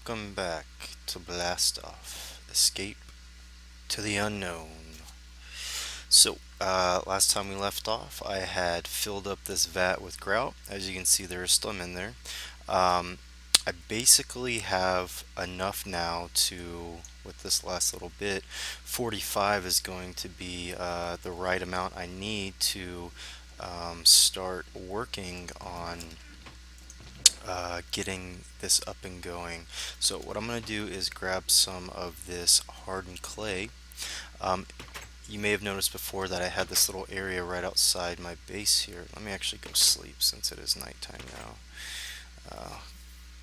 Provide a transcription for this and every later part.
welcome back to Blast Off Escape to the Unknown. Last time we left off, I had filled up this vat with grout. As you can see, there is some in there. Um, I basically have enough now to, with this last little bit, 45 is going to be the right amount I need to start working on getting this up and going. So what I'm going to do is grab some of this hardened clay. Um, you may have noticed before that I had this little area right outside my base here. Let me actually go sleep since it is nighttime now. Uh,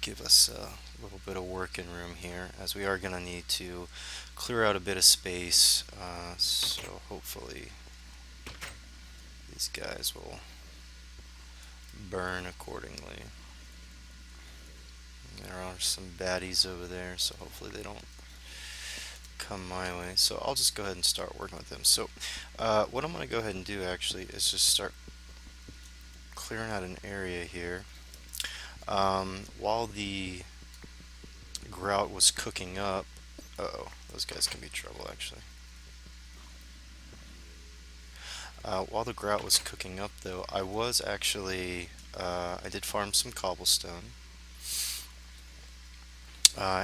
Give us a little bit of working room here, as we are going to need to clear out a bit of space. So hopefully these guys will burn accordingly. There are some baddies over there, so hopefully they don't come my way. So I'll just go ahead and start working with them. What I'm going to go ahead and do actually is just start clearing out an area here. While the grout was cooking up, uh-oh, those guys can be trouble actually. While the grout was cooking up though, I was actually, I did farm some cobblestone.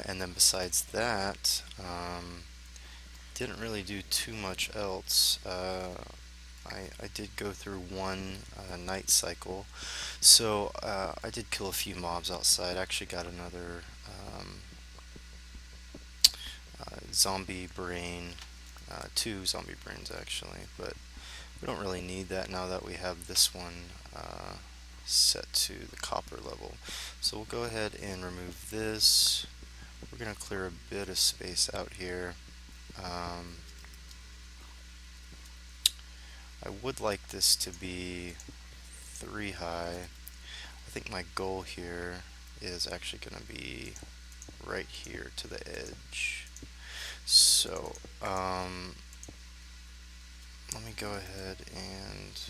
And then besides that, didn't really do too much else. I did go through one night cycle, so I did kill a few mobs outside. I actually got another zombie brain, two zombie brains actually, but we don't really need that now that we have this one set to the copper level. So we'll go ahead and remove this. We're going to clear a bit of space out here. I would like this to be 3 high. I think my goal here is actually going to be right here to the edge. So, let me go ahead and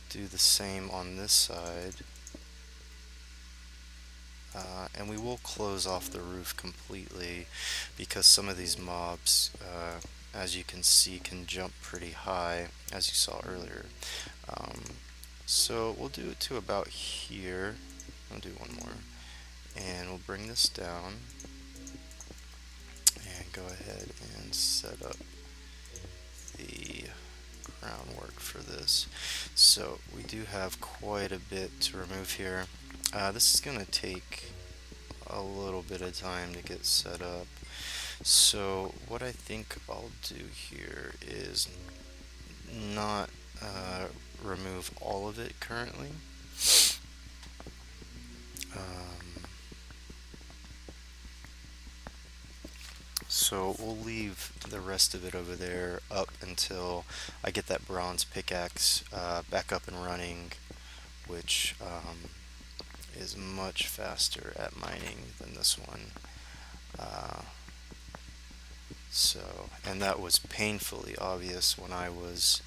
do the same on this side. And we will close off the roof completely because some of these mobs, as you can see, can jump pretty high, as you saw earlier. So we'll do it to about here. I'll do one more. And we'll bring this down and go ahead and set up the groundwork for this. So we do have quite a bit to remove here. This is going to take a little bit of time to get set up. So what I think I'll do here is not remove all of it currently. So we'll leave the rest of it over there up until I get that bronze pickaxe back up and running, which is much faster at mining than this one. And that was painfully obvious when I was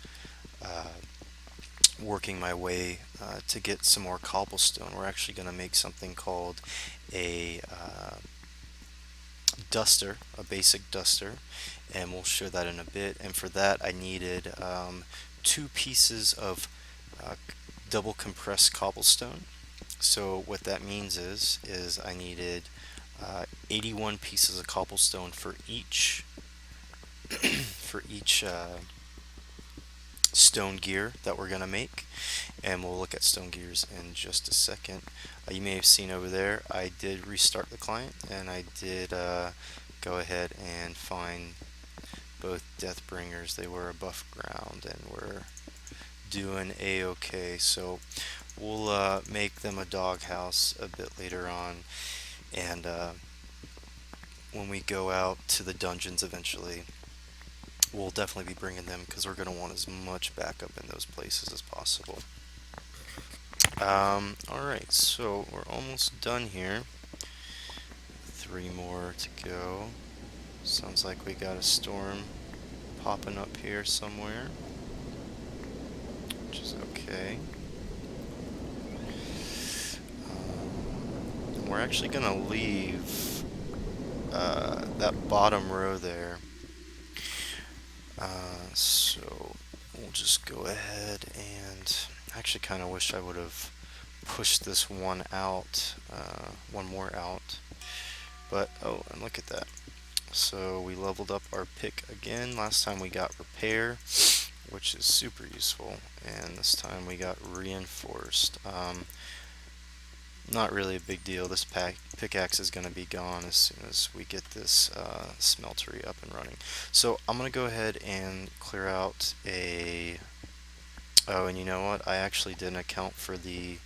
working my way to get some more cobblestone. We're actually going to make something called a duster, a basic duster, and we'll show that in a bit. And for that I needed 2 pieces of double compressed cobblestone. So what that means is I needed 81 pieces of cobblestone for each for each stone gear that we're going to make, and we'll look at stone gears in just a second. You may have seen over there I did restart the client, and I did go ahead and find both Deathbringers. They were above ground and we're doing a-okay. So we'll make them a doghouse a bit later on, and when we go out to the dungeons eventually, we'll definitely be bringing them because we're going to want as much backup in those places as possible. Alright, so we're almost done here. 3 more to go. Sounds like we got a storm popping up here somewhere, which is okay. we're actually going to leave that bottom row there. So we'll just go ahead and I actually kind of wish I would have pushed this one out, one more out. But, oh, and look at that. So we leveled up our pick again. Last time we got repair, which is super useful, and this time we got reinforced. Not really a big deal. This pickaxe is going to be gone as soon as we get this smeltery up and running. So I'm going to go ahead and clear out a... Oh, and you know what? I actually didn't account for the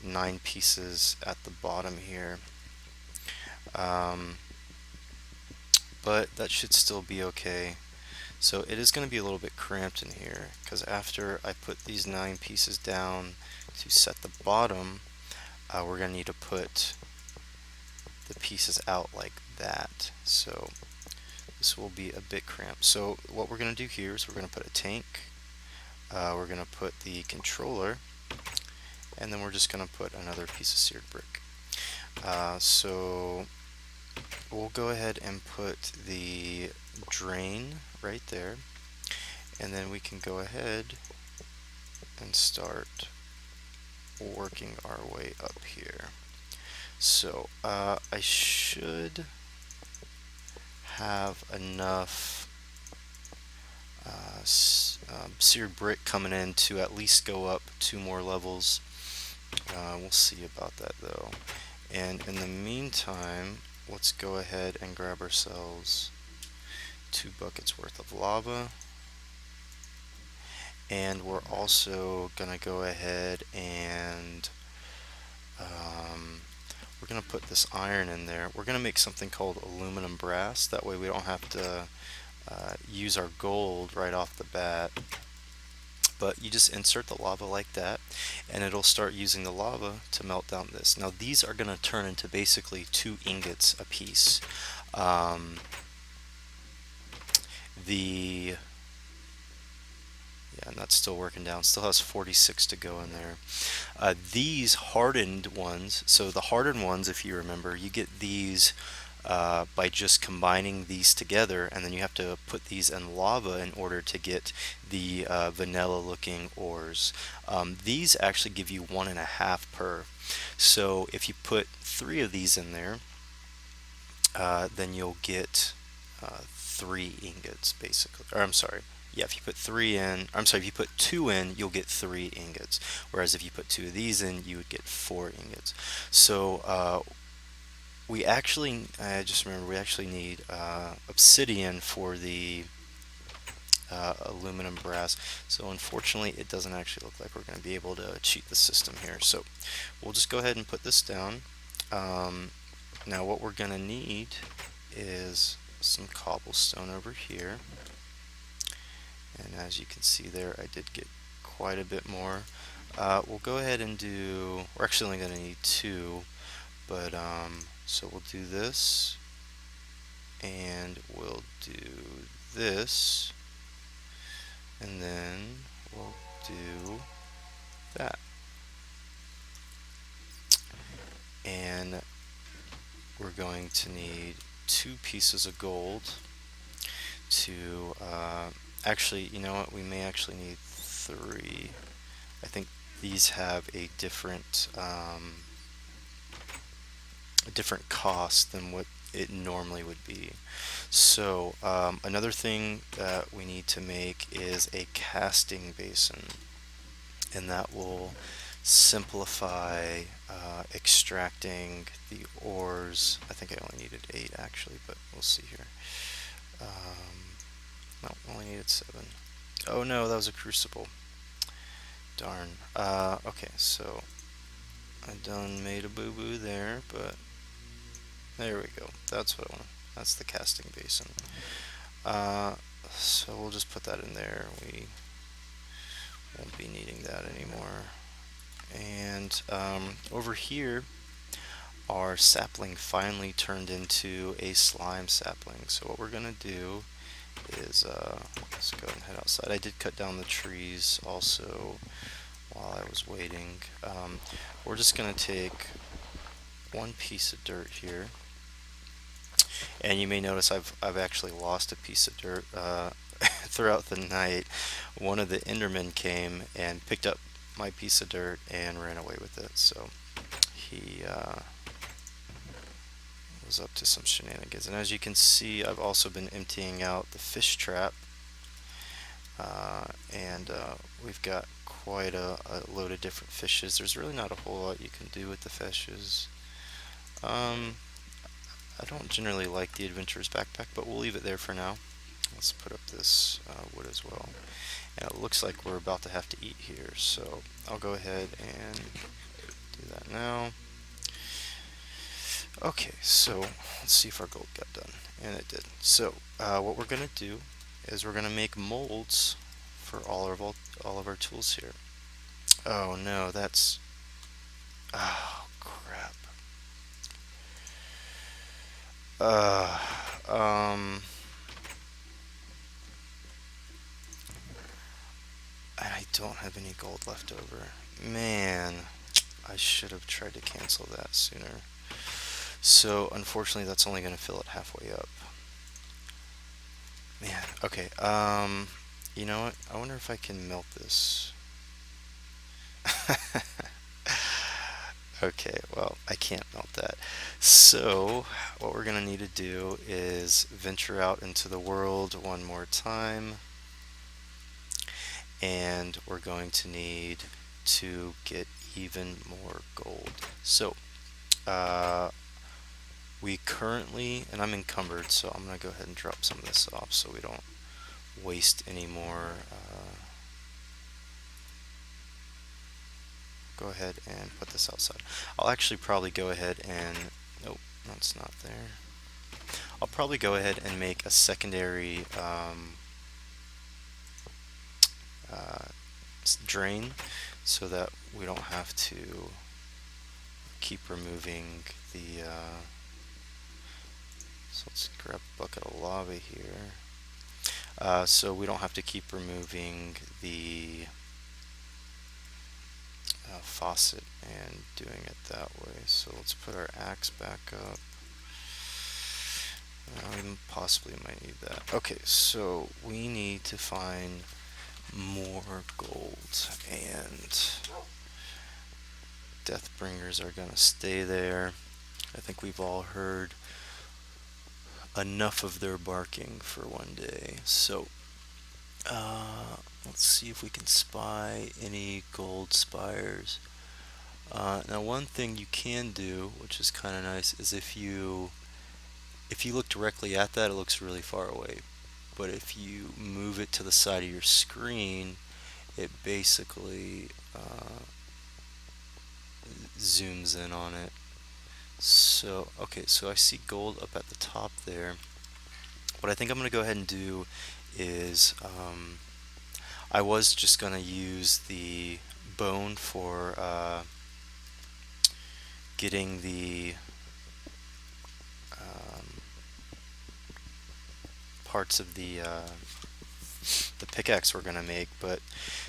9 pieces at the bottom here. But that should still be okay. So it is going to be a little bit cramped in here because after I put these 9 pieces down to set the bottom, we're going to need to put the pieces out like that. So this will be a bit cramped. So what we're going to do here is we're going to put a tank, we're going to put the controller, and then we're just going to put another piece of seared brick. So we'll go ahead and put the drain right there, and then we can go ahead and start working our way up here. So I should have enough seared brick coming in to at least go up 2 more levels. We'll see about that though. And in the meantime, let's go ahead and grab ourselves 2 buckets worth of lava. And we're also gonna go ahead and we're gonna put this iron in there. We're gonna make something called aluminum brass. That way we don't have to use our gold right off the bat. But you just insert the lava like that, and it'll start using the lava to melt down this. Now these are going to turn into basically 2 ingots a piece. Yeah, and that's still working down. Still has 46 to go in there. These hardened ones, so the hardened ones, if you remember, you get these by just combining these together, and then you have to put these in lava in order to get the vanilla looking ores. These actually give you 1.5 per. So if you put 3 of these in there, then you'll get 3 ingots basically. Or I'm sorry. Yeah, if you put 3 in, if you put 2 in, you'll get 3 ingots. Whereas if you put 2 of these in, you would get 4 ingots. So we actually, I just remember, we actually need obsidian for the aluminum brass. So unfortunately, it doesn't actually look like we're going to be able to cheat the system here. So we'll just go ahead and put this down. Now what we're going to need is some cobblestone over here. And as you can see there, I did get quite a bit more. We'll go ahead and do, we're actually only going to need 2, but so we'll do this, and we'll do this, and then we'll do that. And we're going to need 2 pieces of gold to, actually, you know what, we may actually need 3. I think these have a different cost than what it normally would be. So another thing that we need to make is a casting basin, and that will simplify extracting the ores. I think I only needed 8 actually, but we'll see here. No, only needed 7. Oh no, that was a crucible. Darn. Okay, so I done made a boo-boo there, but there we go. That's what I want. That's the casting basin. So we'll just put that in there. We won't be needing that anymore. And over here, our sapling finally turned into a slime sapling. So what we're gonna do is let's go and head outside. I did cut down the trees also while I was waiting. We're just gonna take one piece of dirt here, and you may notice I've actually lost a piece of dirt throughout the night. One of the Endermen came and picked up my piece of dirt and ran away with it. So he was up to some shenanigans. And as you can see, I've also been emptying out the fish trap, and we've got quite a load of different fishes. There's really not a whole lot you can do with the fishes. I don't generally like the Adventurer's Backpack, but we'll leave it there for now. Let's put up this wood as well. And it looks like we're about to have to eat here, so I'll go ahead and do that now. Okay, so let's see if our gold got done, and it did. So what we're gonna do is we're gonna make molds for all of our tools here. Oh no, that's crap. And I don't have any gold left over. Man, I should have tried to cancel that sooner. So unfortunately, that's only going to fill it halfway up. Man, okay. You know what? I wonder if I can melt this. Okay, well, I can't melt that. So what we're going to need to do is venture out into the world one more time, and we're going to need to get even more gold. So we currently, and I'm encumbered, so I'm going to go ahead and drop some of this off so we don't waste any more. Go ahead and put this outside. I'll actually probably go ahead and, nope, that's not there. I'll probably go ahead and make a secondary drain so that we don't have to keep removing the so let's grab a bucket of lava here, so we don't have to keep removing the faucet and doing it that way. So let's put our axe back up. We possibly might need that. Okay, so we need to find more gold, and Deathbringers are gonna stay there. I think we've all heard enough of their barking for one day. So let's see if we can spy any gold spires. Now one thing you can do, which is kind of nice, is if you look directly at that, it looks really far away. But if you move it to the side of your screen, it basically zooms in on it. So, okay, so I see gold up at the top there. What I think I'm going to go ahead and do is, I was just going to use the bone for getting the parts of the pickaxe we're going to make, but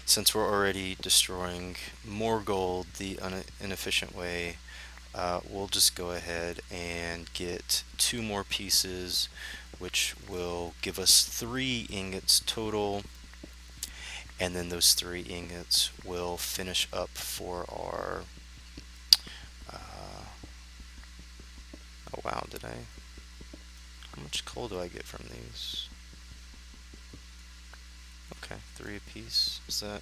since we're already destroying more gold the inefficient way, we'll just go ahead and get 2 more pieces, which will give us 3 ingots total, and then those 3 ingots will finish up for our oh wow, how much coal do I get from these? Okay, 3 apiece. Is that,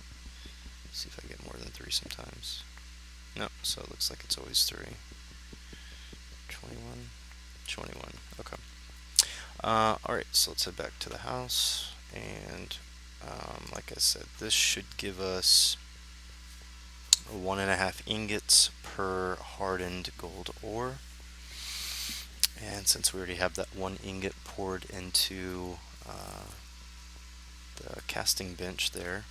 let's see if I get more than 3 sometimes. No, so it looks like it's always 3. 21, 21, okay. Alright, so let's head back to the house, and like I said, this should give us 1.5 ingots per hardened gold ore. And since we already have that 1 ingot poured into the casting bench there,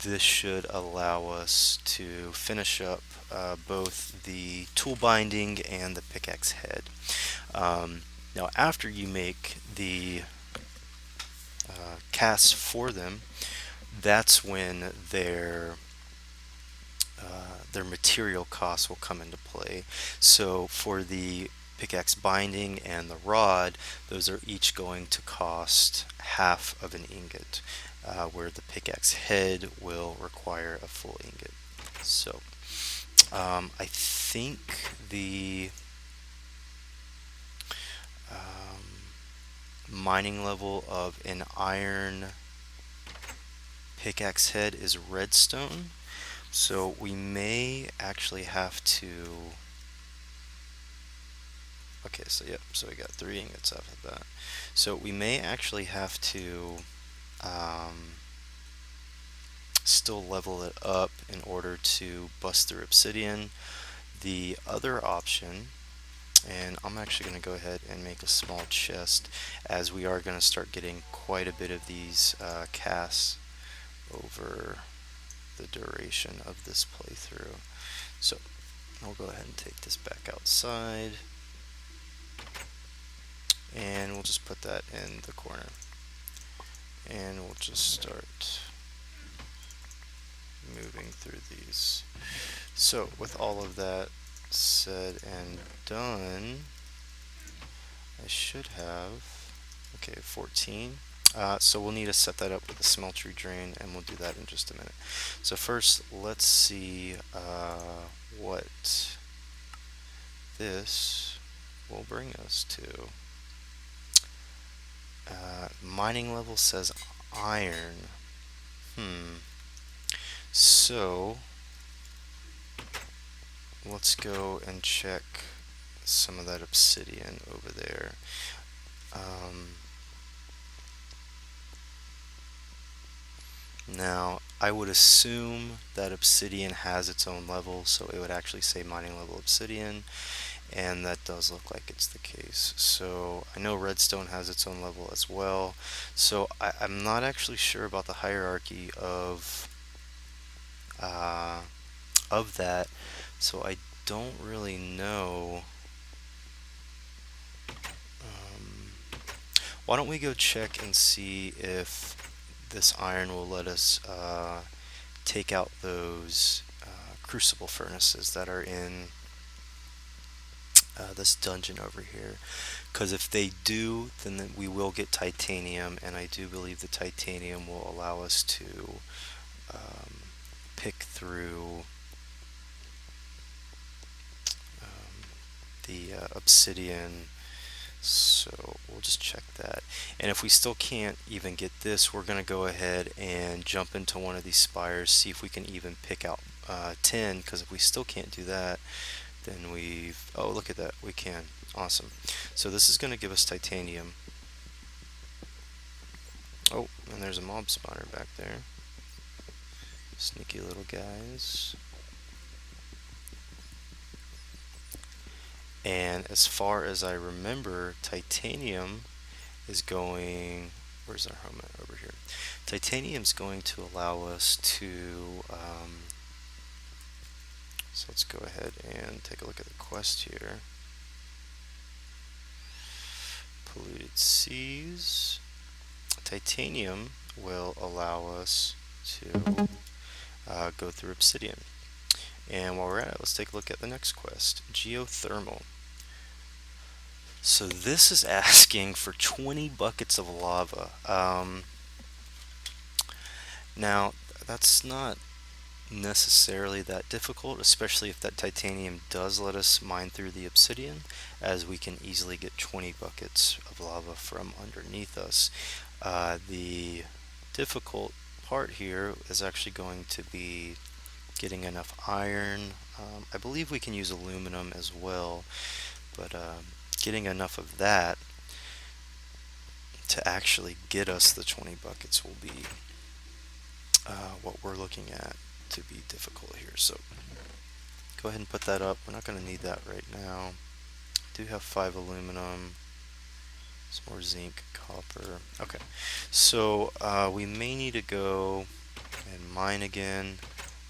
this should allow us to finish up both the tool binding and the pickaxe head. Now after you make the casts for them, that's when their their material costs will come into play. So for the pickaxe binding and the rod, those are each going to cost half of an ingot, where the pickaxe head will require a full ingot. So I think the mining level of an iron pickaxe head is redstone. So we may actually have to. Okay, so yep, so we got 3 ingots out of that. So we may actually have to still level it up in order to bust through obsidian. The other option, and I'm actually going to go ahead and make a small chest, as we are going to start getting quite a bit of these casts over the duration of this playthrough. So I'll go ahead and take this back outside, and we'll just put that in the corner, and we'll just start moving through these. So with all of that said and done, I should have, okay, 14. So we'll need to set that up with a smeltery drain, and we'll do that in just a minute. So first, let's see what this will bring us to. Mining level says iron. So let's go and check some of that obsidian over there. Now, I would assume that obsidian has its own level, so it would actually say mining level obsidian, and that does look like it's the case. So I know redstone has its own level as well. So I'm not actually sure about the hierarchy of that, so I don't really know. Why don't we go check and see if this iron will let us take out those crucible furnaces that are in this dungeon over here, because if they do, then we will get titanium, and I do believe the titanium will allow us to pick through the obsidian. So we'll just check that, and if we still can't even get this, we're going to go ahead and jump into one of these spires, see if we can even pick out 10, because if we still can't do that, then oh, look at that, we can. Awesome. So this is going to give us titanium. Oh, and there's a mob spawner back there. Sneaky little guys. And as far as I remember, titanium is going, where's our helmet? Over here. Titanium's going to allow us to, so let's go ahead and take a look at the quest here. Polluted seas. Titanium will allow us to go through obsidian. And while we're at it, let's take a look at the next quest, geothermal. So this is asking for 20 buckets of lava. Now, that's not necessarily that difficult, especially if that titanium does let us mine through the obsidian, as we can easily get 20 buckets of lava from underneath us. The difficult part here is actually going to be getting enough iron. I believe we can use aluminum as well, but getting enough of that to actually get us the 20 buckets will be what we're looking at to be difficult here. So go ahead and put that up. We're not going to need that right now. Do have 5 aluminum, some more zinc, copper. Okay, so we may need to go and mine again.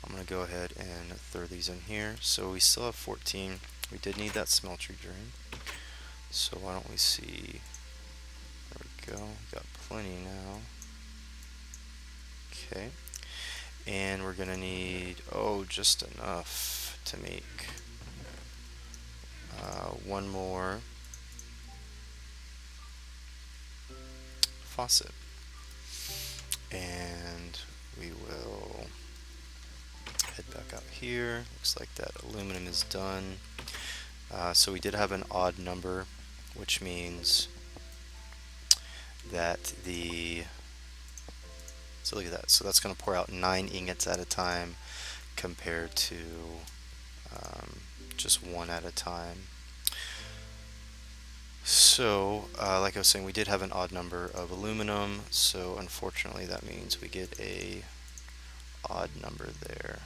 I'm going to go ahead and throw these in here. So we still have 14. We did need that smeltery drain. So why don't we see, there we go, got plenty now. Okay, and we're gonna need, oh, just enough to make one more faucet. And we will head back out here. Looks like that aluminum is done. So we did have an odd number, which means that so look at that. So that's going to pour out 9 ingots at a time compared to just one at a time. So, like I was saying, we did have an odd number of aluminum, so unfortunately that means we get a odd number there.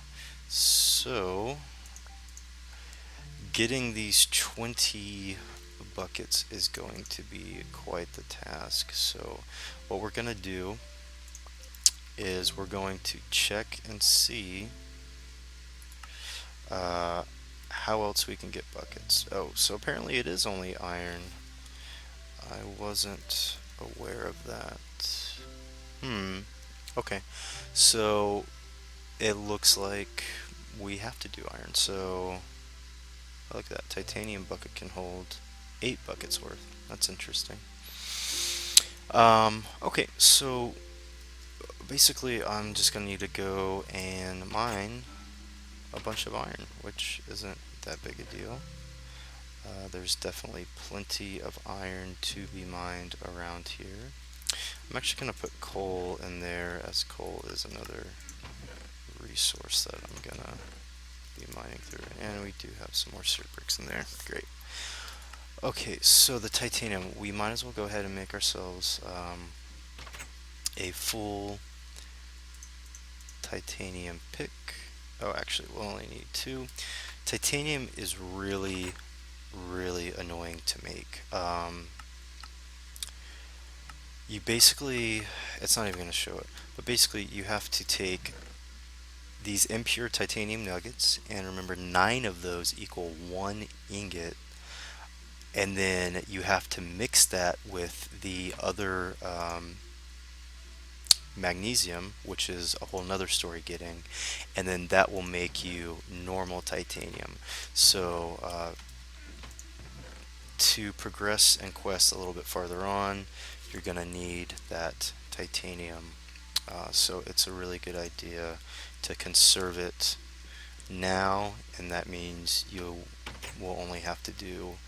So, getting these 20 buckets is going to be quite the task. So, what we're going to do is we're going to check and see how else we can get buckets. Oh, so apparently it is only iron. I wasn't aware of that. Okay. So it looks like we have to do iron. So look at that. Titanium bucket can hold 8 buckets worth. That's interesting. Okay, so basically I'm just gonna need to go and mine a bunch of iron, which isn't that big a deal. There's definitely plenty of iron to be mined around here. I'm actually going to put coal in there, as coal is another resource that I'm going to be mining through. And we do have some more circuit bricks in there. Great. Okay, so the titanium, we might as well go ahead and make ourselves a full titanium pick. Oh, actually, we'll only need 2. Titanium is really annoying to make. You basically, it's not even going to show it, but basically you have to take these impure titanium nuggets, and remember 9 of those equal 1 ingot, and then you have to mix that with the other magnesium, which is a whole nother story getting, and then that will make you normal titanium. So to progress and quest a little bit farther on, you're going to need that titanium. So it's a really good idea to conserve it now, and that means you will only have to do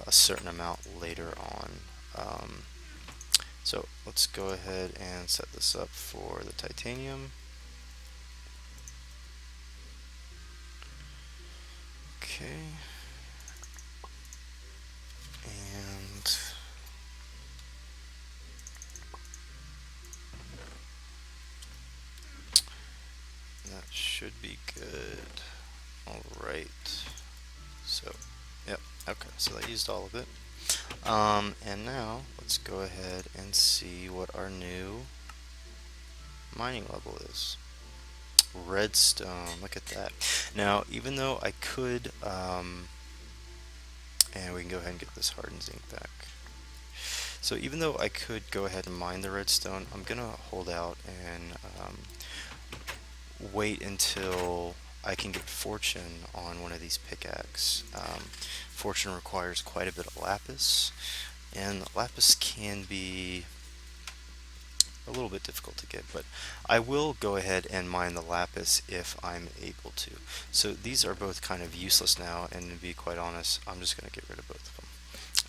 a certain amount later on. So let's go ahead and set this up for the titanium. Okay. And that should be good. Alright. So, yep, okay, so that used all of it. And now let's go ahead and see what our new mining level is. Redstone, look at that. Now, even though I could, and we can go ahead and get this hardened zinc back. So even though I could go ahead and mine the redstone, I'm gonna hold out and wait until I can get fortune on one of these pickaxe. Fortune requires quite a bit of lapis, and lapis can be a little bit difficult to get, but I will go ahead and mine the lapis if I'm able to. So these are both kind of useless now, and to be quite honest, I'm just going to get rid of both of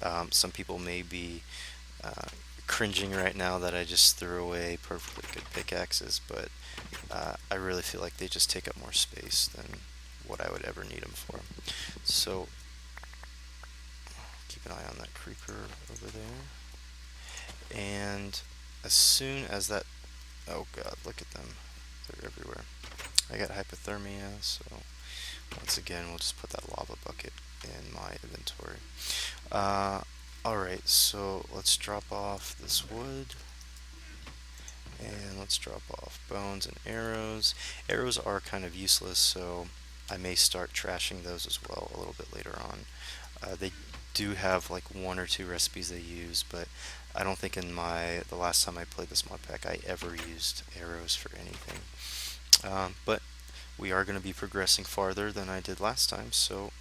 them. Some people may be cringing right now that I just threw away perfectly good pickaxes, but I really feel like they just take up more space than what I would ever need them for. So keep an eye on that creeper over there. And as soon as that, oh god, look at them, they're everywhere. I got hypothermia, so once again we'll just put that lava bucket in my inventory. Alright, so let's drop off this wood, and let's drop off bones and arrows. Arrows are kind of useless, so I may start trashing those as well a little bit later on. They do have like 1 or 2 recipes they use, but I don't think in the last time I played this mod pack I ever used arrows for anything. But we are going to be progressing farther than I did last time, so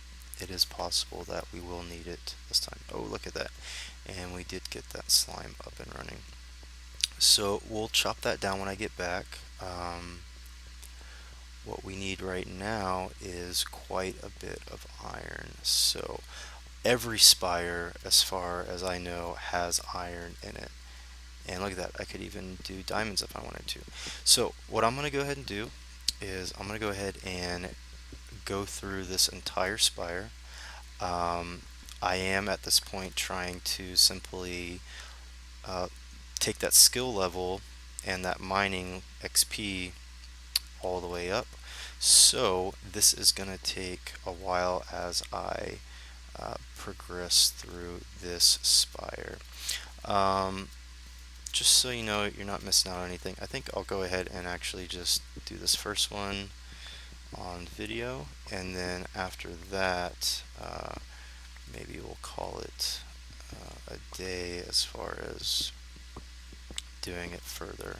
it is possible that we will need it this time. Oh, look at that. And we did get that slime up and running. So we'll chop that down when I get back. What we need right now is quite a bit of iron. So every spire, as far as I know, has iron in it. And look at that, I could even do diamonds if I wanted to. So what I'm going to go ahead and do is I'm going to go ahead and go through this entire spire. Um, I am at this point trying to simply uh, take that skill level and that mining XP all the way up. So this is going to take a while as I progress through this spire. Um, just so you know, you're not missing out on anything. I think I'll go ahead and actually just do this first one on video, and then after that, maybe we'll call it a day as far as doing it further.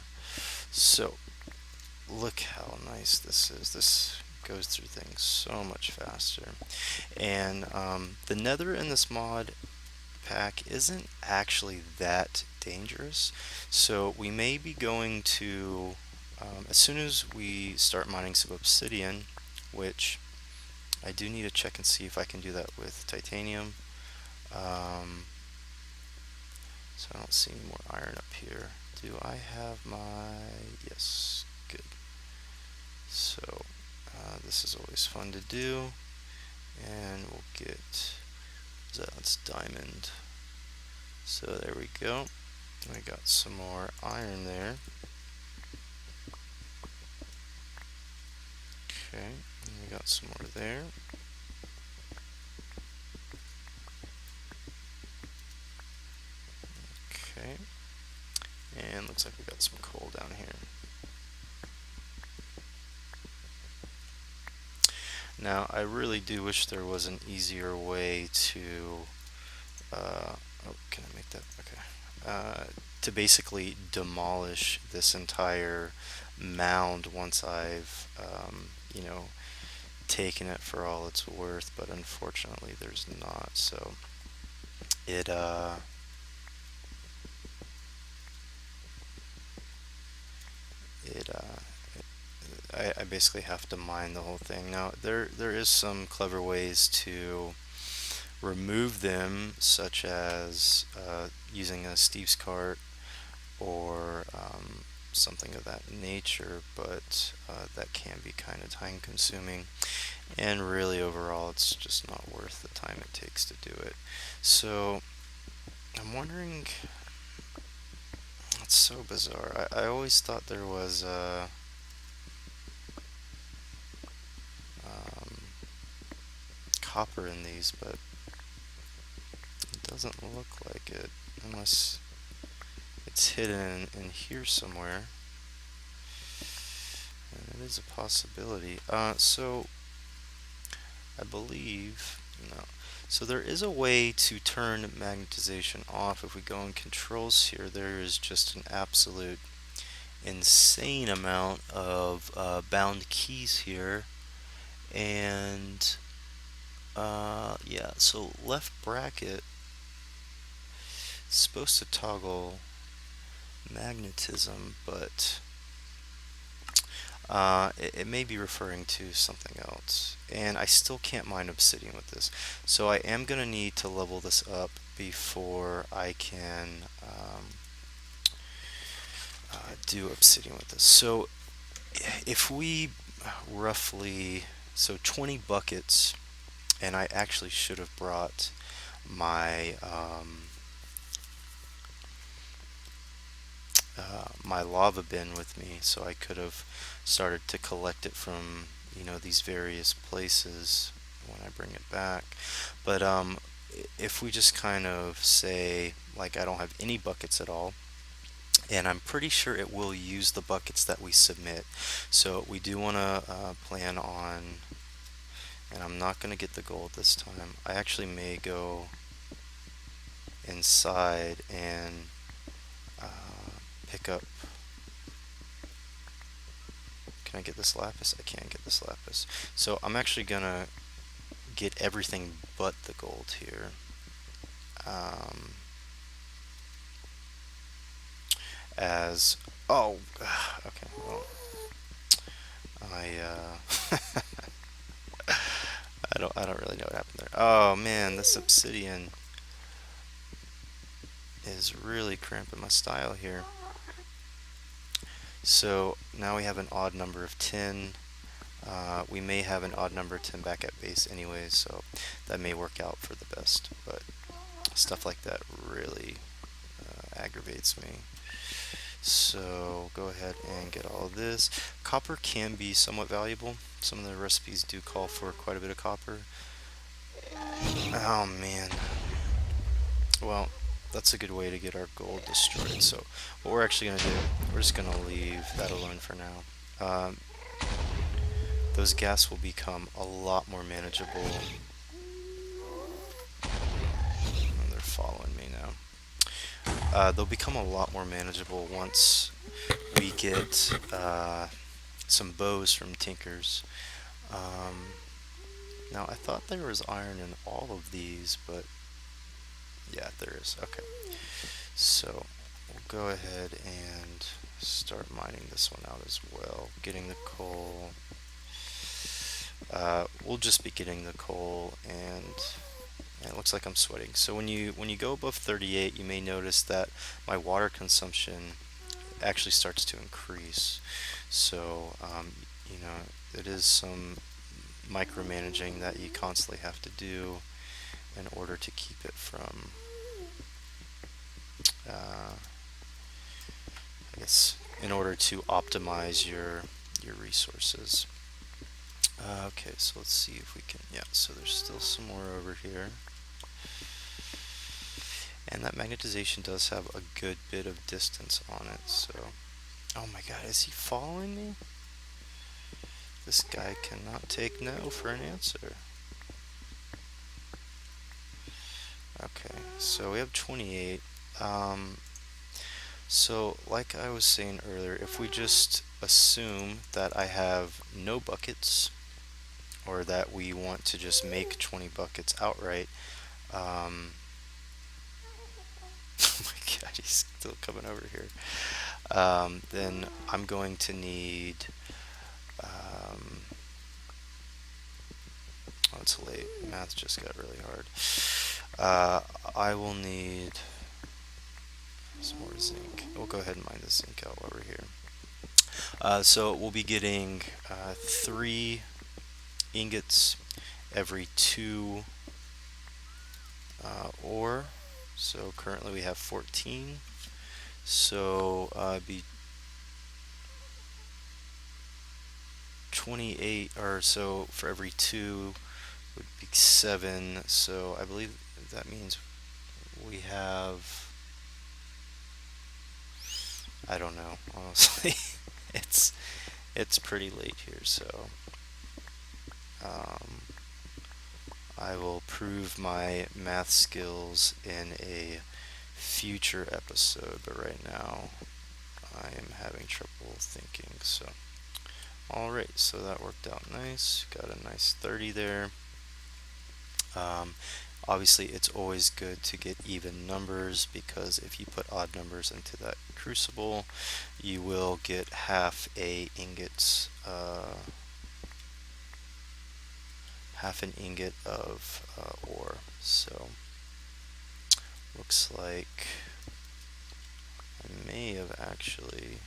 So look how nice this is. This goes through things so much faster. And the nether in this mod pack isn't actually that dangerous. So we may be going to, as soon as we start mining some obsidian, which I do need to check and see if I can do that with titanium. So I don't see any more iron up here. Do I have my, yes, good. So this is always fun to do. And we'll get, that's diamond. So there we go. We got some more iron there. Okay, and we got some more there. Okay, and looks like we got some coal down here. Now, I really do wish there was an easier way to, oh, can I make that? Okay. To basically demolish this entire mound once I've, you know, taken it for all it's worth, but unfortunately there's not. So it, it, I basically have to mine the whole thing. Now, there is some clever ways to remove them, such as using a Steve's cart or something of that nature, but that can be kind of time consuming, and really overall it's just not worth the time it takes to do it. So I'm wondering, it's so bizarre. I always thought there was copper in these, but it doesn't look like it unless it's hidden in here somewhere. And it is a possibility. So I believe, no. So there is a way to turn magnetization off. If we go in controls here, there is just an absolute insane amount of bound keys here. And yeah, so left bracket is supposed to toggle magnetism, but it may be referring to something else. And I still can't mine obsidian with this. So I am going to need to level this up before I can do obsidian with this. So if we roughly, so 20 buckets, and I actually should have brought my my lava bin with me, so I could have started to collect it from, you know, these various places when I bring it back. But if we just kind of say, like, I don't have any buckets at all, and I'm pretty sure it will use the buckets that we submit. So we do want to plan on, and I'm not going to get the gold this time. I actually may go inside and pick up. Can I get this lapis? I can't get this lapis. So I'm actually gonna get everything but the gold here. Um, as oh, okay. Well, I I don't really know what happened there. Oh man, this obsidian is really cramping my style here. So now we have an odd number of 10. We may have an odd number of 10 back at base anyways, so that may work out for the best. But stuff like that really aggravates me. So go ahead and get all of this. Copper can be somewhat valuable. Some of the recipes do call for quite a bit of copper. Oh man. Well, that's a good way to get our gold destroyed. So what we're actually going to do, we're just going to leave that alone for now. Those gas will become a lot more manageable. Oh, they're following me now. They'll become a lot more manageable once we get some bows from Tinkers. Now I thought there was iron in all of these, but yeah, there is. Okay. So we'll go ahead and start mining this one out as well. Getting the coal. We'll just be getting the coal, and it looks like I'm sweating. So when you go above 38, you may notice that my water consumption actually starts to increase. So it is some micromanaging that you constantly have to do in order to keep it from I guess in order to optimize your resources. Okay, so let's see if we can, yeah, so there's still some more over here. And that magnetization does have a good bit of distance on it, so. Oh my god, is he following me? This guy cannot take no for an answer. Okay, so we have 28. So, like I was saying earlier, if we just assume that I have no buckets, or that we want to just make 20 buckets outright, oh my god, he's still coming over here. Then I'm going to need, oh, it's late. Math just got really hard. I will need some more zinc. We'll go ahead and mine the zinc out while we're here. So we'll be getting 3 ingots every 2 ore. So currently we have 14. So be 28, or so for every 2 would be 7. So I believe that means we have, I don't know, honestly. it's pretty late here, so I will prove my math skills in a future episode, but right now I am having trouble thinking. So alright, so that worked out nice. Got a nice 30 there. Obviously it's always good to get even numbers, because if you put odd numbers into that crucible, you will get half an ingot of ore. So looks like I may have actually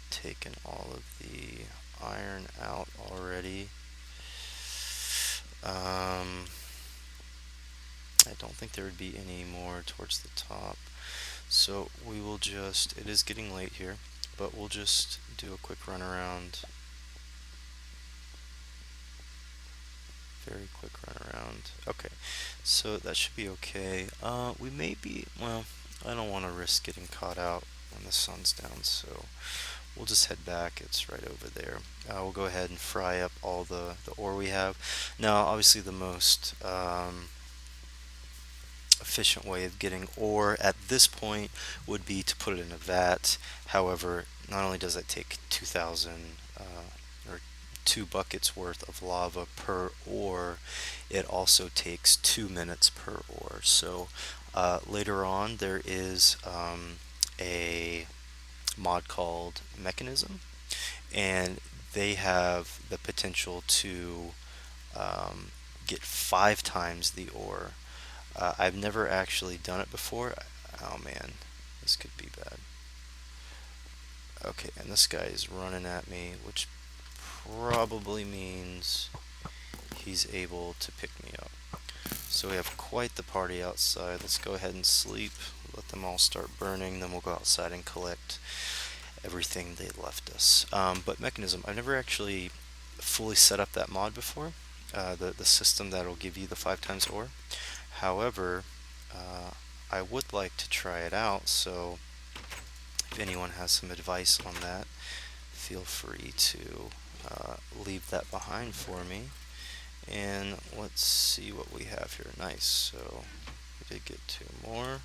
taken all of the iron out already. I don't think there would be any more towards the top, so we will just, it is getting late here, but we'll just do a quick run around. Very quick run around. Okay, so that should be okay. We may be, well, I don't want to risk getting caught out when the sun's down, so we'll just head back. It's right over there. We'll go ahead and fry up all the ore we have. Now, obviously the most efficient way of getting ore at this point would be to put it in a vat. However, not only does that take 2,000 or 2 buckets worth of lava per ore, it also takes 2 minutes per ore. So later on, there is a mod called Mechanism, and they have the potential to get 5 times the ore. I've never actually done it before. Oh man, this could be bad. Okay, and this guy is running at me, which probably means he's able to pick me up. So we have quite the party outside. Let's go ahead and sleep. Let them all start burning. Then we'll go outside and collect everything they left us. But Mechanism, I've never actually fully set up that mod before. The system that'll give you the 5 times ore. However, I would like to try it out, so if anyone has some advice on that, feel free to leave that behind for me. And let's see what we have here. Nice, so we did get 2 more,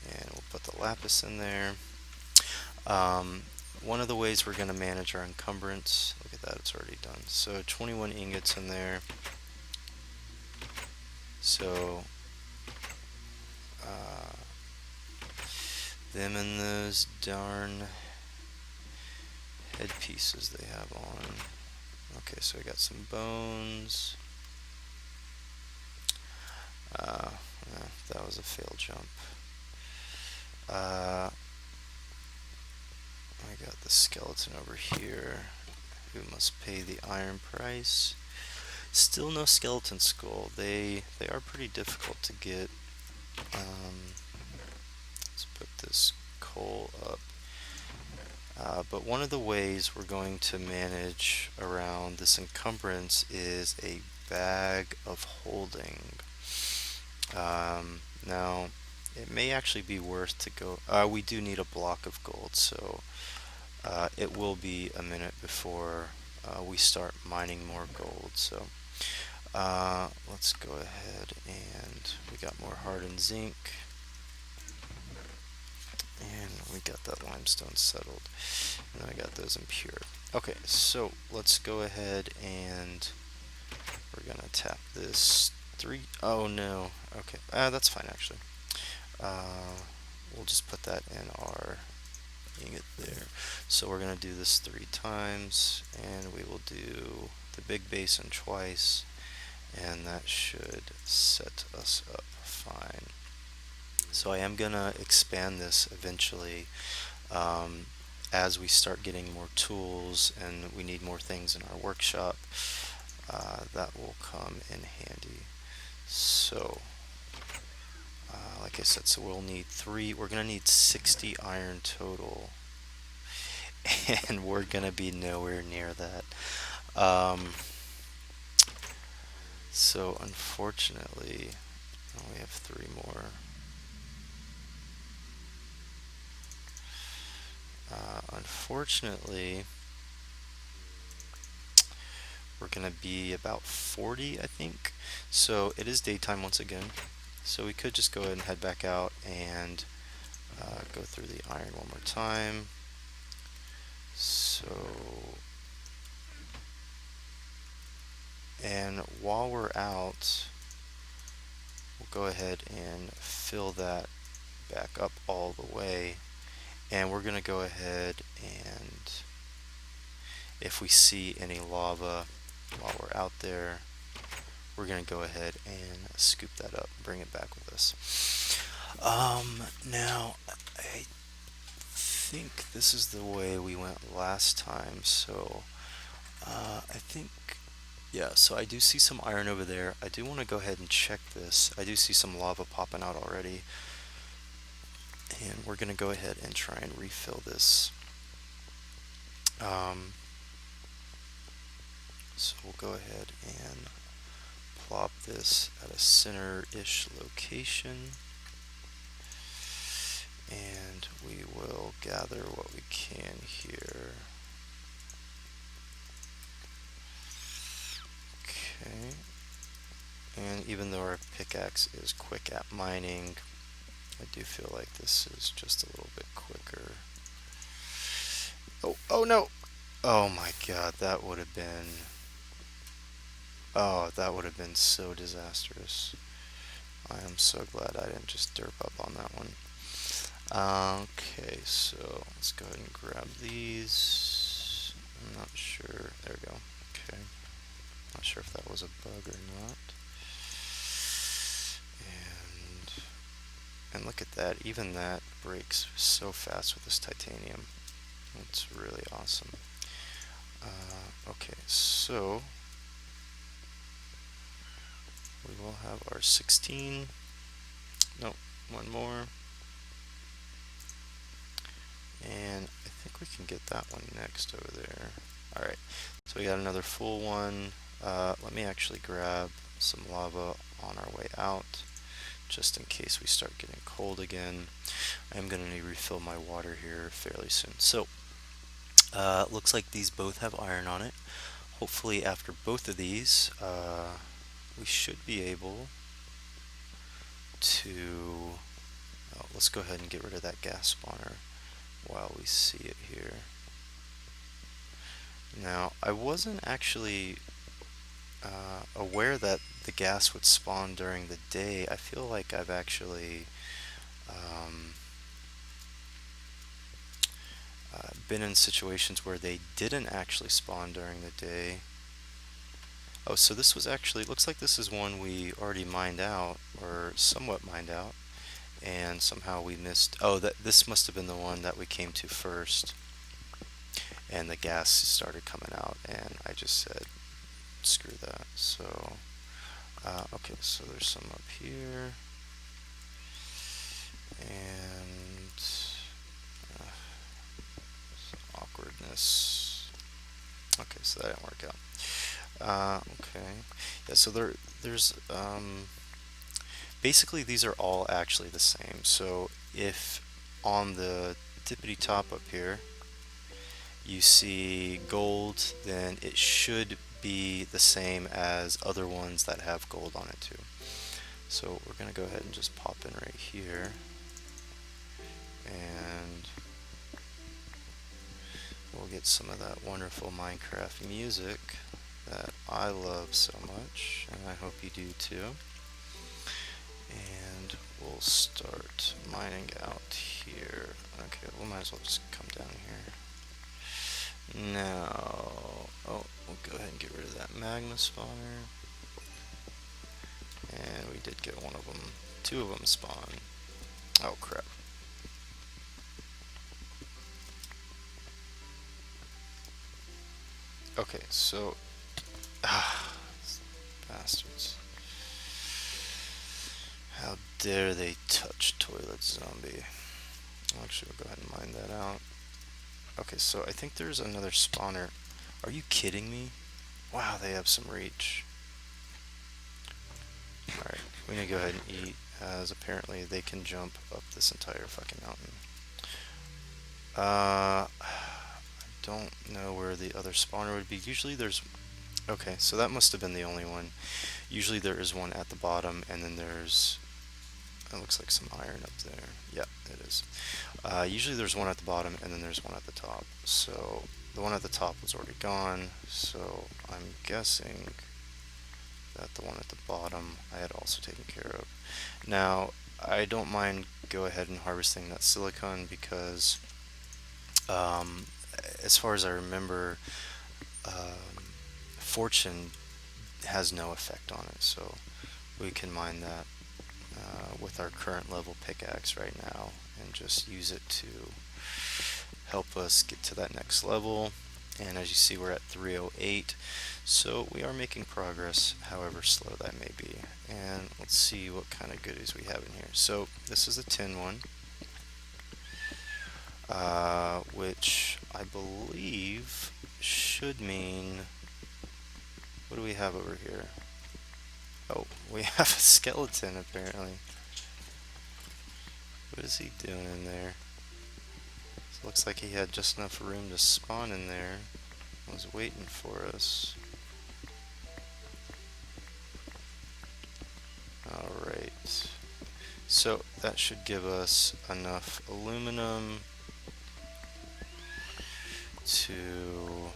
and we'll put the lapis in there. One of the ways we're going to manage our encumbrance, look at that, it's already done. So 21 ingots in there. So them and those darn headpieces they have on. Okay, so I got some bones. That was a failed jump. I got the skeleton over here, who must pay the iron price. Still no skeleton skull. They are pretty difficult to get. Let's put this coal up. But one of the ways we're going to manage around this encumbrance is a bag of holding. Now, it may actually be worth to go. We do need a block of gold, so it will be a minute before we start mining more gold. So let's go ahead, and we got more hardened zinc. And we got that limestone settled. And I got those impure. Okay, so let's go ahead and we're gonna tap this 3. Oh no. Okay, that's fine actually. We'll just put that in our ingot there. So we're gonna do this 3 times, and we will do the big basin twice, and that should set us up fine. So I am gonna expand this eventually as we start getting more tools and we need more things in our workshop. That will come in handy. So like I said, so we'll need 3. We're gonna need 60 iron total, and we're gonna be nowhere near that. So unfortunately, we have 3 more. Unfortunately, we're gonna be about 40, I think. So it is daytime once again. So we could just go ahead and head back out and go through the iron one more time. So, and while we're out, we'll go ahead and fill that back up all the way. And we're gonna go ahead, and if we see any lava while we're out there, we're gonna go ahead and scoop that up, bring it back with us. Now I think this is the way we went last time, so I think, yeah, so I do see some iron over there. I do want to go ahead and check this. I do see some lava popping out already, and we're gonna go ahead and try and refill this. So we'll go ahead and plop this at a center-ish location, and we will gather what we can here. Okay, And even though our pickaxe is quick at mining, I do feel like this is just a little bit quicker. Oh no! Oh my god, that would have been... Oh, that would have been so disastrous. I am so glad I didn't just derp up on that one. Okay, so let's go ahead and grab these. I'm not sure. There we go. Okay. Not sure if that was a bug or not. And look at that. Even that breaks so fast with this titanium. It's really awesome. Okay, so we will have our 16. Nope, one more. And I think we can get that one next over there. Alright, so we got another full one. Let me actually grab some lava on our way out, just in case we start getting cold again. I'm going to refill my water here fairly soon. So, looks like these both have iron on it. Hopefully after both of these, we should be able to... Oh, let's go ahead and get rid of that gas spawner while we see it here. Now, I wasn't actually aware that the gas would spawn during the day. I feel like I've actually been in situations where they didn't actually spawn during the day. Oh, so this was actually, looks like this is one we already mined out, or somewhat mined out, and somehow we missed... Oh, this must have been the one that we came to first, and the gas started coming out, and I just said, screw that. So, okay, so there's some up here, and awkwardness. Okay, so that didn't work out. Okay, yeah, so there's basically these are all actually the same. So if on the tippity top up here you see gold, then it should be the same as other ones that have gold on it too. So we're gonna go ahead and just pop in right here, and we'll get some of that wonderful Minecraft music that I love so much, and I hope you do too. And we'll start mining out here. Okay, we might as well just come down here. Now, oh, we'll go ahead and get rid of that magma spawner. And we did get one of them. Two of them spawn. Oh crap. Okay, so... bastards. How dare they touch Toilet Zombie. Actually, we'll go ahead and mine that out. Okay, so I think there's another spawner. Are you kidding me? Wow, they have some reach. Alright, we need to go ahead and eat, as apparently they can jump up this entire fucking mountain. I don't know where the other spawner would be. Usually there's... Okay, so that must have been the only one. Usually there is one at the bottom, and then there's... It looks like some iron up there. Yeah, it is. Usually there's one at the bottom, and then there's one at the top. So the one at the top was already gone, so I'm guessing that the one at the bottom I had also taken care of. Now, I don't mind go ahead and harvesting that silicon because as far as I remember, fortune has no effect on it, so we can mine that with our current level pickaxe right now and just use it to help us get to that next level. And as you see, we're at 308, so we are making progress, however slow that may be. And let's see what kind of goodies we have in here. So this is a tin one, which I believe should mean... What do we have over here? Oh, we have a skeleton apparently. What is he doing in there? So looks like he had just enough room to spawn in there. Was waiting for us. So that should give us enough aluminum to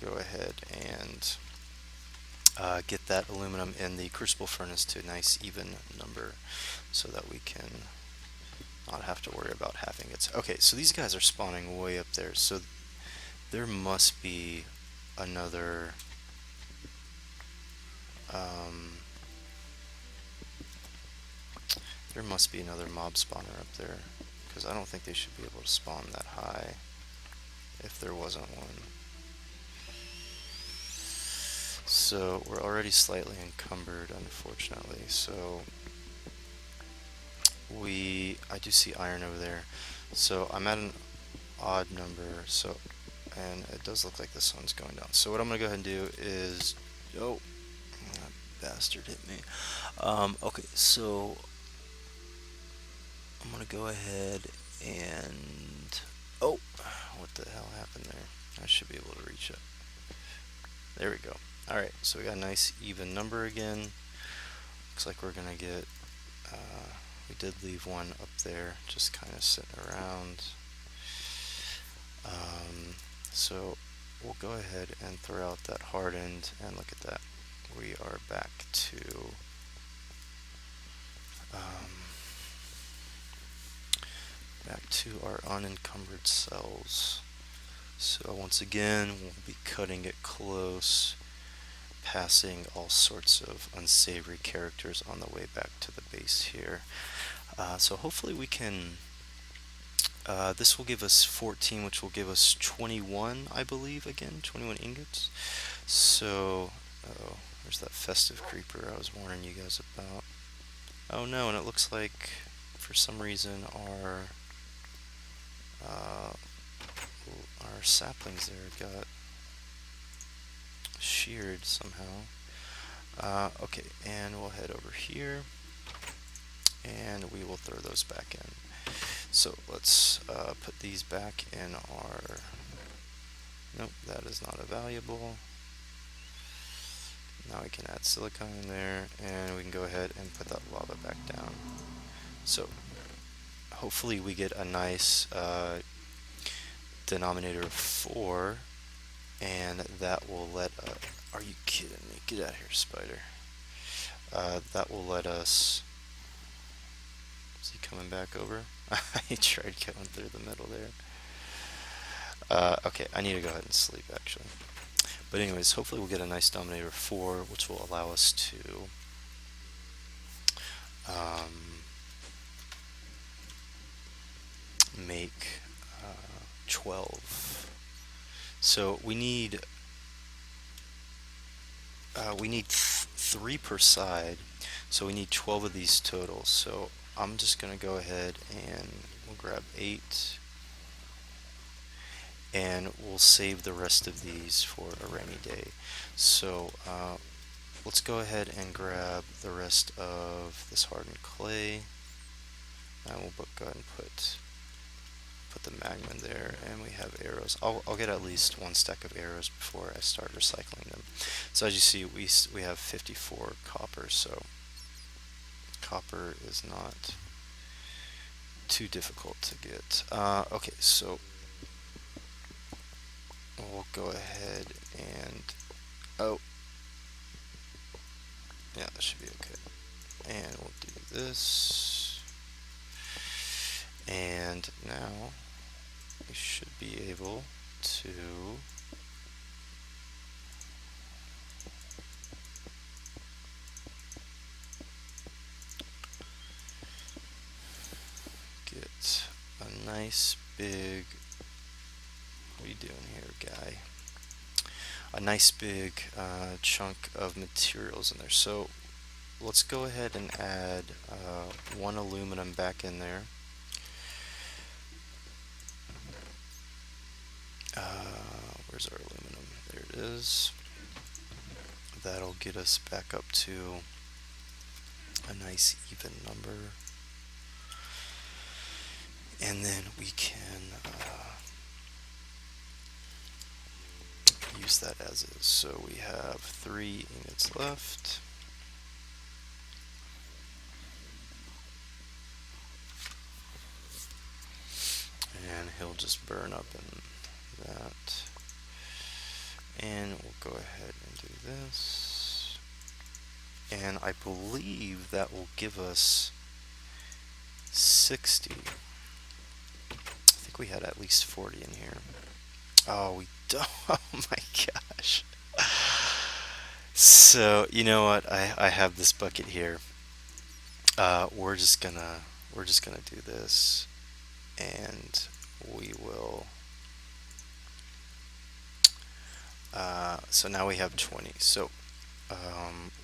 go ahead and get that aluminum in the crucible furnace to a nice even number so that we can not have to worry about halving it. Okay, so these guys are spawning way up there, so there must be another um, mob spawner up there, because I don't think they should be able to spawn that high if there wasn't one. So we're already slightly encumbered, unfortunately. So I do see iron over there. So I'm at an odd number. So, and it does look like the sun's going down. So what I'm gonna go ahead and do is, oh, that bastard hit me. Okay, so I'm gonna go ahead and, oh, what the hell happened there? I should be able to reach it. There we go. Alright, so we got a nice even number again. Looks like we're gonna get, we did leave one up there, just kind of sitting around. So we'll go ahead and throw out that hardened, and look at that. We are back to our unencumbered cells. So once again, we'll be cutting it close, passing all sorts of unsavory characters on the way back to the base here. So hopefully we can, this will give us 14, which will give us 21, I believe, again, 21 ingots. So, oh, there's that festive creeper I was warning you guys about. Oh no, and it looks like, for some reason, our saplings there got sheared somehow. Okay, and we'll head over here, and we will throw those back in. So let's put these back in our, nope, that is not a valuable. Now we can add silicon in there, and we can go ahead and put that lava back down. So hopefully we get a nice denominator of 4, and that will let are you kidding me? Get out of here, spider. That will let us, is he coming back over? I tried going through the middle there. Okay, I need to go ahead and sleep actually. But anyways, hopefully we'll get a nice denominator of 4, which will allow us to make 12. So we need 3 per side, so we need 12 of these total. So I'm just gonna go ahead and we'll grab 8, and we'll save the rest of these for a rainy day. So let's go ahead and grab the rest of this hardened clay, and we'll go ahead and put the magma in there, and we have arrows. I'll get at least 1 stack of arrows before I start recycling them. So as you see, we have 54 copper, so copper is not too difficult to get. Okay, so we'll go ahead and, oh, yeah, that should be okay. And we'll do this, and now we should be able to get a nice big, what are you doing here, guy? A nice big chunk of materials in there. So let's go ahead and add 1 aluminum back in there. Where's our aluminum? There it is. That'll get us back up to a nice even number. And then we can use erase that as is. So we have 3 ingots left. And he'll just burn up in that. And we'll go ahead and do this. And I believe that will give us 60. I think we had at least 40 in here. Oh, we don't. Oh my gosh. So, you know what? I have this bucket here. We're just gonna do this, and we will. So now we have 20. So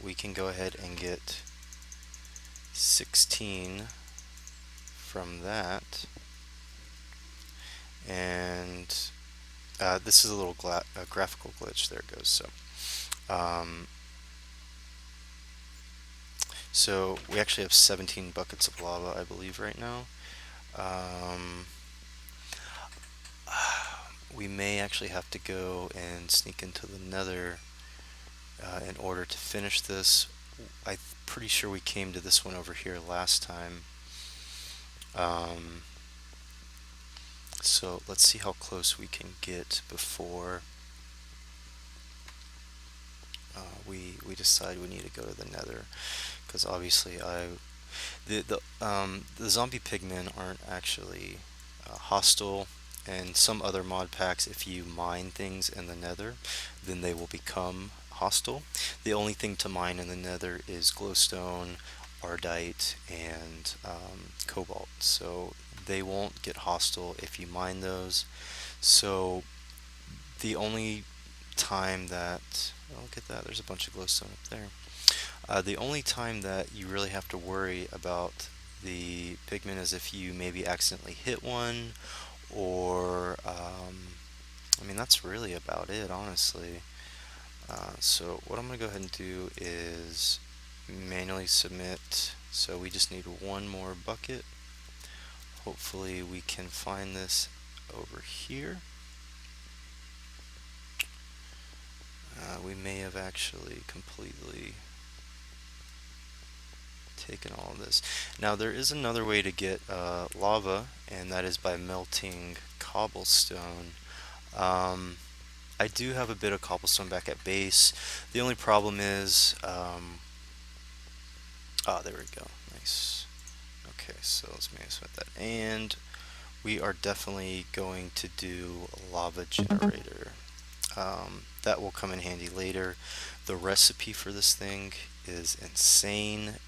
we can go ahead and get 16 from that, and this is a little graphical glitch. There it goes. So we actually have 17 buckets of lava, I believe, right now. We may actually have to go and sneak into the nether in order to finish this. I'm pretty sure we came to this one over here last time. So let's see how close we can get before we decide we need to go to the nether, because obviously the zombie pigmen aren't actually hostile. And some other mod packs, if you mine things in the nether, then they will become hostile. The only thing to mine in the nether is glowstone, ardite, and cobalt. So they won't get hostile if you mine those. So the only time that, oh, look at that, there's a bunch of glowstone up there. The only time that you really have to worry about the pigmen is if you maybe accidentally hit one, or I mean, that's really about it, honestly. So what I'm going to go ahead and do is manually submit. So we just need one more bucket. Hopefully we can find this over here. We may have actually completely taken all of this. Now there is another way to get lava, and that is by melting cobblestone. I do have a bit of cobblestone back at base. The only problem is, oh, there we go. Nice. Okay, so let's mess with that. And we are definitely going to do a lava generator. That will come in handy later. The recipe for this thing is insane.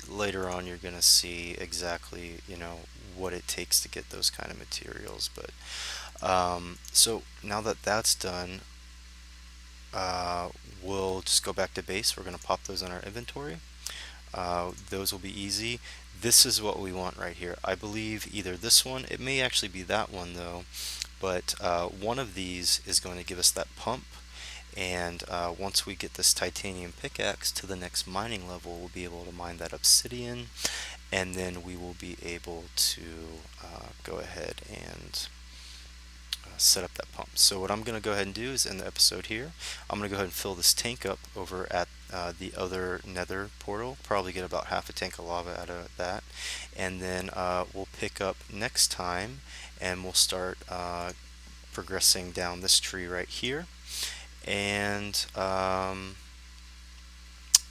Later on, you're going to see exactly, what it takes to get those kind of materials. But so now that that's done, we'll just go back to base. We're going to pop those in our inventory. Those will be easy. This is what we want right here. I believe either this one, it may actually be that one though, but one of these is going to give us that pump. And once we get this titanium pickaxe to the next mining level, we'll be able to mine that obsidian, and then we will be able to go ahead and set up that pump. So what I'm going to go ahead and do is end the episode here. I'm going to go ahead and fill this tank up over at the other nether portal, probably get about half a tank of lava out of that, and then we'll pick up next time, and we'll start progressing down this tree right here. And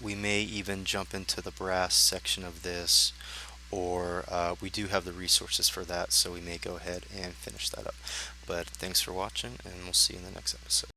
we may even jump into the brass section of this, or we do have the resources for that, so we may go ahead and finish that up. But thanks for watching, and we'll see you in the next episode.